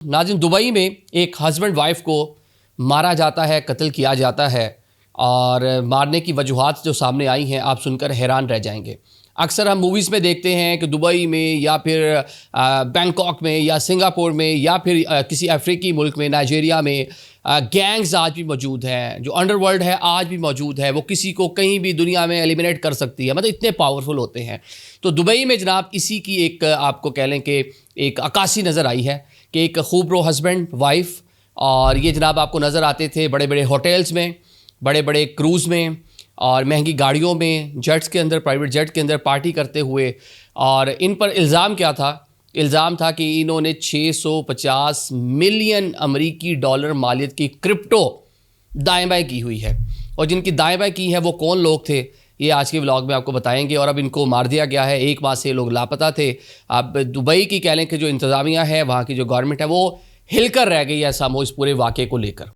नाज़रीन, दुबई में एक हस्बैंड वाइफ को मारा जाता है, कत्ल किया जाता है और मारने की वजूहात जो सामने आई हैं आप सुनकर हैरान रह जाएंगे। अक्सर हम मूवीज़ में देखते हैं कि दुबई में या फिर बैंकॉक में या सिंगापुर में या फिर किसी अफ्रीकी मुल्क में, नाइजीरिया में गैंग्स आज भी मौजूद हैं। जो अंडरवर्ल्ड है आज भी मौजूद है, वो किसी को कहीं भी दुनिया में एलिमिनेट कर सकती है, मतलब इतने पावरफुल होते हैं। तो दुबई में जनाब इसी की एक आपको कह लें कि एक अक्कासी नज़र आई है कि एक खूबरो हस्बैंड वाइफ, और ये जनाब आपको नज़र आते थे बड़े बड़े होटल्स में, बड़े बड़े क्रूज़ में और महंगी गाड़ियों में, जेट्स के अंदर, प्राइवेट जेट के अंदर पार्टी करते हुए। और इन पर इल्ज़ाम क्या था? इल्ज़ाम था कि इन्होंने 650 मिलियन अमेरिकी डॉलर मालियत की क्रिप्टो दाएँ बाएँ की हुई है। और जिनकी दाएँ बाएँ की है वो कौन लोग थे, ये आज के व्लॉग में आपको बताएंगे। और अब इनको मार दिया गया है, 1 माह से लोग लापता थे। अब दुबई की कह लें कि जो इंतज़ामिया है, वहाँ की जो गवर्नमेंट है, वो हिलकर रह गई है ऐसा इस पूरे वाक़े को लेकर।